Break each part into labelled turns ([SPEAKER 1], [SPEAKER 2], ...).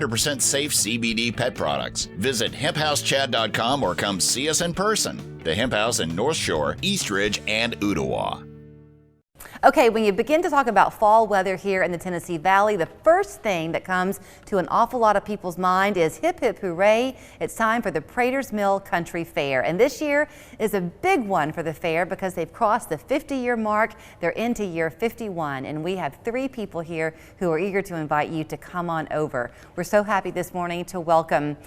[SPEAKER 1] 100% safe CBD pet products. Visit hemphousechad.com or come see us in person. The Hemp House in North Shore, East Ridge, and Ottawa.
[SPEAKER 2] Okay, when you begin to talk about fall weather here in the Tennessee Valley, the first thing that comes to an awful lot of people's mind is hip hip hooray. It's time for the Prater's Mill Country Fair. And this year is a big one for the fair because they've crossed the 50-year mark. They're into year 51. And we have 3 people here who are eager to invite you to come on over. We're so happy this morning to welcome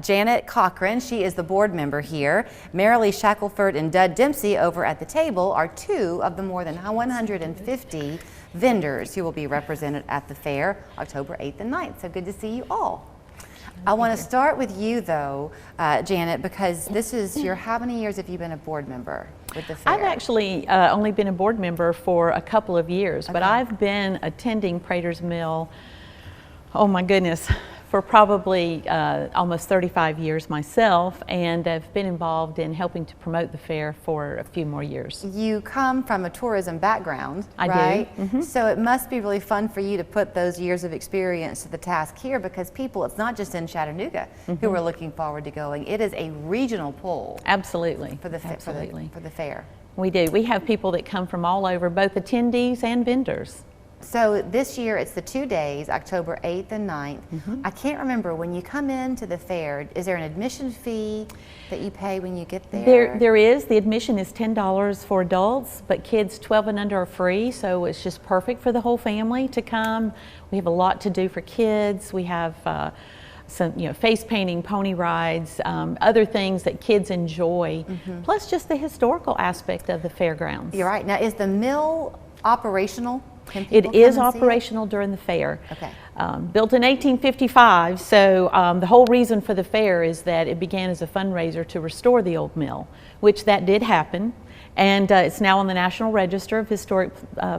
[SPEAKER 2] Janet Cochran. She is the board member here. Marilee Shackelford and Dud Dempsey over at the table are 2 of the more than 150 vendors who will be represented at the fair October 8th and 9th. So good to see you all. I want to start with you though, Janet, because this is your, how many years have you been a board member with the fair?
[SPEAKER 3] I've actually only been a board member for a couple of years, but I've been attending Prater's Mill, oh my goodness, for probably almost 35 years myself, and I've been involved in helping to promote the fair for a few more years.
[SPEAKER 2] You come from a tourism background,
[SPEAKER 3] I
[SPEAKER 2] right?
[SPEAKER 3] do. Mm-hmm.
[SPEAKER 2] So it must be really fun for you to put those years of experience to the task here, because people, it's not just in Chattanooga who are looking forward to going. It is a regional pull.
[SPEAKER 3] Absolutely.
[SPEAKER 2] For the fair.
[SPEAKER 3] We do. We have people that come from all over, both attendees and vendors.
[SPEAKER 2] So this year it's the 2 days, October 8th and 9th. I can't remember, when you come into the fair, is there an admission fee that you pay when you get there?
[SPEAKER 3] There is. The admission is $10 for adults, but kids 12 and under are free, so it's just perfect for the whole family to come. We have a lot to do for kids. We have some, face painting, pony rides, other things that kids enjoy, plus just the historical aspect of the fairgrounds.
[SPEAKER 2] You're right. Now, is the mill operational?
[SPEAKER 3] It is operational during the fair.
[SPEAKER 2] Okay.
[SPEAKER 3] Built in 1855, so the whole reason for the fair is that it began as a fundraiser to restore the old mill, which that did happen, and it's now on the National Register of Historic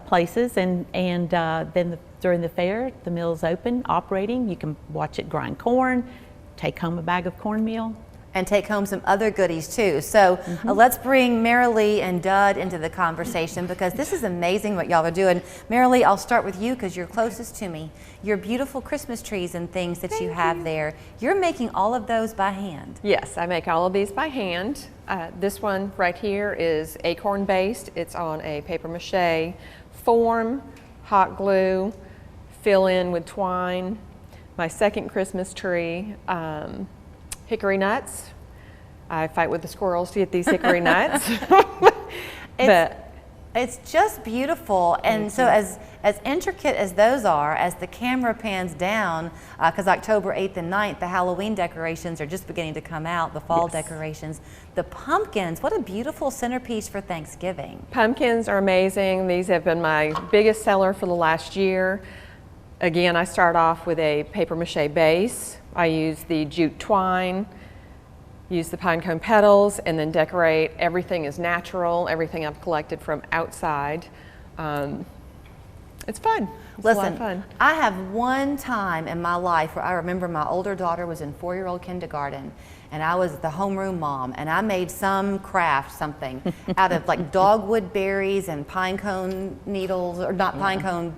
[SPEAKER 3] Places, and then during the fair, the mill is open, operating. You can watch it grind corn, take home a bag of cornmeal,
[SPEAKER 2] and take home some other goodies too. So let's bring Marilee and Dud into the conversation, because this is amazing what y'all are doing. Marilee, I'll start with you because you're closest to me. Your beautiful Christmas trees and things that you have there, you're making all of those by hand.
[SPEAKER 4] Yes, I make all of these by hand. This one right here is acorn based. It's on a paper mache form, hot glue, fill in with twine. My second Christmas tree, hickory nuts. I fight with the squirrels to get these hickory nuts.
[SPEAKER 2] It's just beautiful, and so as intricate as those are, as the camera pans down, because October 8th and 9th, the Halloween decorations are just beginning to come out, the fall decorations. The pumpkins, what a beautiful centerpiece for Thanksgiving.
[SPEAKER 4] Pumpkins are amazing. These have been my biggest seller for the last year. Again, I start off with a paper mache base. I use the jute twine, use the pine cone petals, and then decorate. Everything is natural, everything I've collected from outside. It's fun. It's a lot of fun.
[SPEAKER 2] I have one time in my life where I remember my older daughter was in 4-year-old kindergarten, and I was the homeroom mom, and I made some craft, something out of like dogwood berries and pine cone needles, or not pine cone,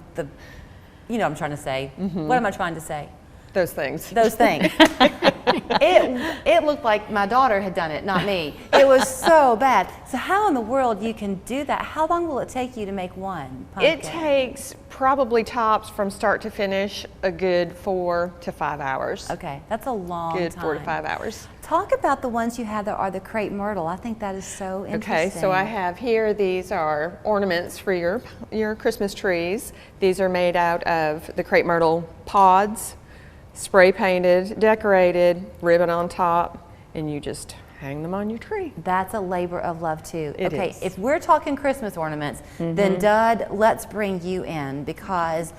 [SPEAKER 2] you know what I'm trying to say. What am I trying to say?
[SPEAKER 4] Those things.
[SPEAKER 2] Those things. It looked like my daughter had done it, not me. It was so bad. So how in the world you can do that? How long will it take you to make one pumpkin?
[SPEAKER 4] It takes probably tops from start to finish a good 4 to 5 hours.
[SPEAKER 2] Okay, that's a long time.
[SPEAKER 4] Good 4 to 5 hours.
[SPEAKER 2] Talk about the ones you have that are the crepe myrtle. I think that is so interesting.
[SPEAKER 4] Okay, so I have here, these are ornaments for your Christmas trees. These are made out of the crepe myrtle pods, spray painted, decorated, ribbon on top, and you just hang them on your tree.
[SPEAKER 2] That's a labor of love too.
[SPEAKER 4] It
[SPEAKER 2] okay,
[SPEAKER 4] is.
[SPEAKER 2] If we're talking Christmas ornaments, then Dud, let's bring you in, because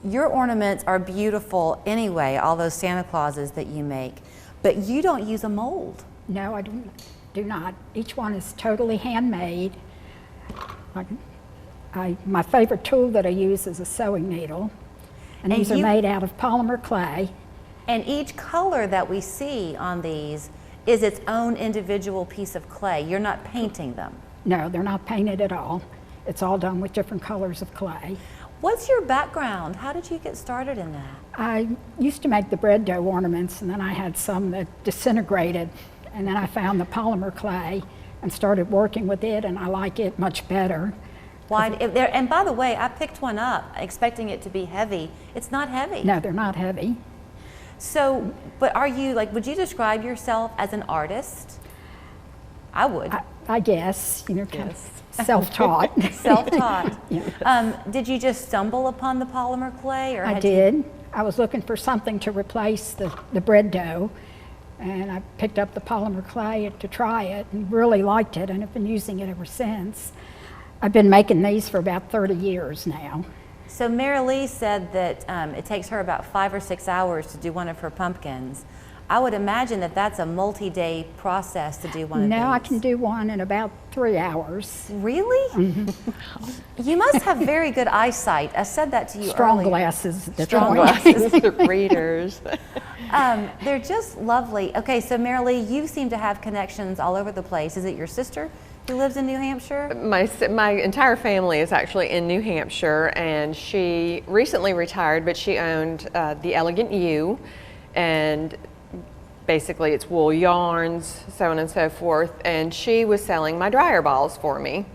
[SPEAKER 2] your ornaments are beautiful anyway, all those Santa Clauses that you make, but you don't use a mold.
[SPEAKER 5] No, I do not. Each one is totally handmade. My favorite tool that I use is a sewing needle, and these are made out of polymer clay.
[SPEAKER 2] And each color that we see on these is its own individual piece of clay. You're not painting them.
[SPEAKER 5] No, they're not painted at all. It's all done with different colors of clay.
[SPEAKER 2] What's your background? How did you get started in that?
[SPEAKER 5] I used to make the bread dough ornaments, and then I had some that disintegrated, and then I found the polymer clay and started working with it, and I like it much better.
[SPEAKER 2] And by the way, I picked one up expecting it to be heavy. It's not heavy.
[SPEAKER 5] No, they're not heavy.
[SPEAKER 2] So, but are you, like, would you describe yourself as an artist? I would.
[SPEAKER 5] I guess, you know, kind of self-taught.
[SPEAKER 2] Self-taught.
[SPEAKER 5] Yeah.
[SPEAKER 2] Did you just stumble upon the polymer clay? Or
[SPEAKER 5] I did. I was looking for something to replace the bread dough, and I picked up the polymer clay to try it and really liked it, and I've been using it ever since. I've been making these for about 30 years now.
[SPEAKER 2] So Mary Lee said that it takes her about 5 or 6 hours to do one of her pumpkins. I would imagine that that's a multi-day process to do one of these.
[SPEAKER 5] No, I can do one in about 3 hours.
[SPEAKER 2] Really?
[SPEAKER 5] Mm-hmm.
[SPEAKER 2] You must have very good eyesight. I said that to you
[SPEAKER 5] Strong
[SPEAKER 2] earlier.
[SPEAKER 5] glasses.
[SPEAKER 2] Strong glasses.
[SPEAKER 4] The readers.
[SPEAKER 2] They're just lovely. Okay, so Mary Lee, you seem to have connections all over the place. Is it your sister who lives in New Hampshire?
[SPEAKER 4] My entire family is actually in New Hampshire, and she recently retired, but she owned the Elegant U, and basically it's wool yarns, so on and so forth, and she was selling my dryer balls for me.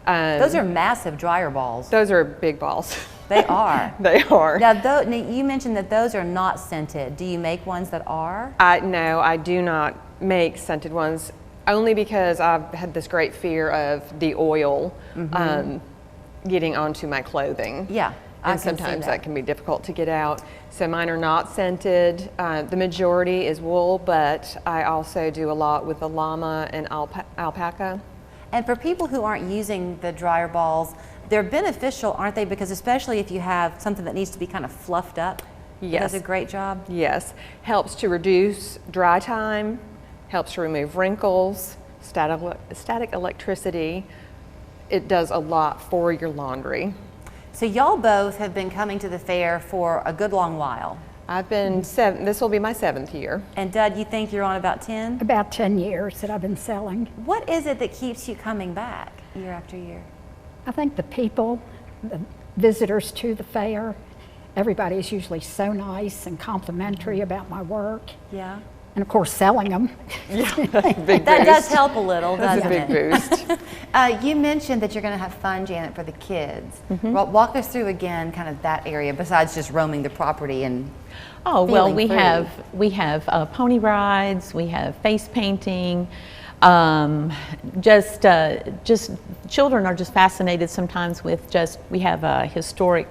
[SPEAKER 2] Those are massive dryer balls.
[SPEAKER 4] Those are big balls.
[SPEAKER 2] They are.
[SPEAKER 4] They are.
[SPEAKER 2] Now, you mentioned that those are not scented. Do you make ones that are?
[SPEAKER 4] No, I do not make scented ones, only because I've had this great fear of the oil getting onto my clothing.
[SPEAKER 2] Yeah.
[SPEAKER 4] And sometimes that can be difficult to get out. So mine are not scented. The majority is wool, but I also do a lot with the llama and alpaca.
[SPEAKER 2] And for people who aren't using the dryer balls, they're beneficial, aren't they? Because especially if you have something that needs to be kind of fluffed up.
[SPEAKER 4] Yes.
[SPEAKER 2] It does a great job.
[SPEAKER 4] Yes. Helps to reduce dry time, helps to remove wrinkles, static electricity. It does a lot for your laundry.
[SPEAKER 2] So y'all both have been coming to the fair for a good long while.
[SPEAKER 4] I've been this will be my 7th year.
[SPEAKER 2] And Dud, you think you're on about 10?
[SPEAKER 5] About 10 years that I've been selling.
[SPEAKER 2] What is it that keeps you coming back year after year?
[SPEAKER 5] I think the people, the visitors to the fair, everybody is usually so nice and complimentary about my work.
[SPEAKER 2] Yeah.
[SPEAKER 5] And of course, selling them.
[SPEAKER 4] Big
[SPEAKER 2] That
[SPEAKER 4] boost.
[SPEAKER 2] does help a little, doesn't
[SPEAKER 4] That's a big
[SPEAKER 2] it?
[SPEAKER 4] boost.
[SPEAKER 2] You mentioned that you're going to have fun, Janet, for the kids. Walk us through again kind of that area besides just roaming the property and
[SPEAKER 3] Oh, well,
[SPEAKER 2] feeling
[SPEAKER 3] we have pony rides, we have face painting, just children are just fascinated sometimes with we have a historic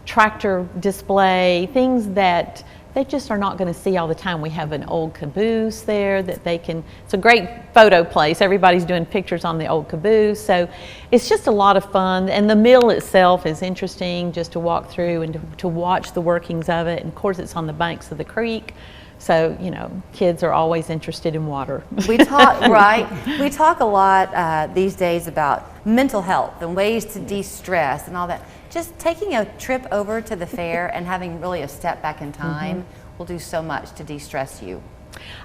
[SPEAKER 3] tractor display, things that they just are not going to see all the time. We have an old caboose there that it's a great photo place. Everybody's doing pictures on the old caboose. So it's just a lot of fun. And the mill itself is interesting just to walk through and to watch the workings of it. And of course, it's on the banks of the creek. So, you know, kids are always interested in water.
[SPEAKER 2] We talk, right? We talk a lot these days about mental health and ways to de-stress and all that. Just taking a trip over to the fair and having really a step back in time will do so much to de-stress you.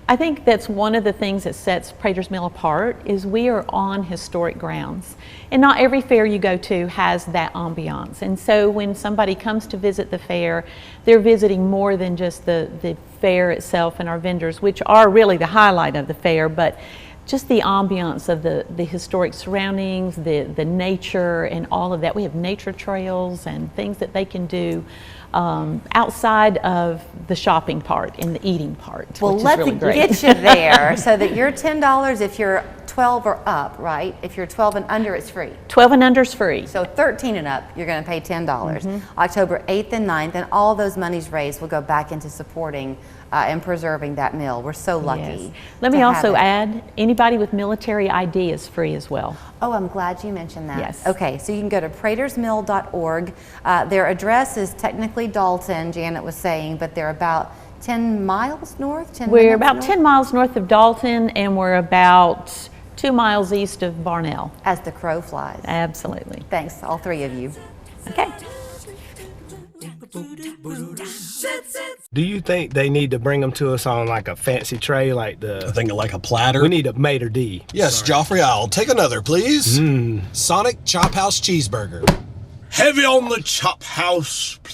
[SPEAKER 3] I think that's one of the things that sets Prater's Mill apart is we are on historic grounds. And not every fair you go to has that ambiance. And so when somebody comes to visit the fair, they're visiting more than just the fair itself and our vendors, which are really the highlight of the fair, but just the ambiance of the historic surroundings, the nature and all of that. We have nature trails and things that they can do outside of the shopping part and the eating part.
[SPEAKER 2] Well,
[SPEAKER 3] which
[SPEAKER 2] let's
[SPEAKER 3] is really great.
[SPEAKER 2] get you there so that you're $10 if you're 12 or up, right? If you're 12 and under, it's free.
[SPEAKER 3] 12 and under is free.
[SPEAKER 2] So 13 and up, you're going to pay $10. October 8th and 9th, and all those monies raised will go back into supporting and preserving that mill. We're so lucky.
[SPEAKER 3] Yes. Let me also add, anybody with military ID is free as well.
[SPEAKER 2] Oh, I'm glad you mentioned that.
[SPEAKER 3] Yes.
[SPEAKER 2] Okay, so you can go to pratersmill.org. Their address is technically Dalton, Janet was saying, but they're about 10 miles north?
[SPEAKER 3] We're about 10 miles north of Dalton, and we're about 2 miles east of Barnell.
[SPEAKER 2] As the crow flies.
[SPEAKER 3] Absolutely.
[SPEAKER 2] Thanks, all three of you.
[SPEAKER 3] Okay.
[SPEAKER 6] Do you think they need to bring them to us on like a fancy tray, like the?
[SPEAKER 7] I think like a platter.
[SPEAKER 6] We need a maitre d'.
[SPEAKER 7] Yes,
[SPEAKER 6] Sorry.
[SPEAKER 7] Joffrey, I'll take another, please. Sonic Chop House Cheeseburger. Heavy on the chop house, please.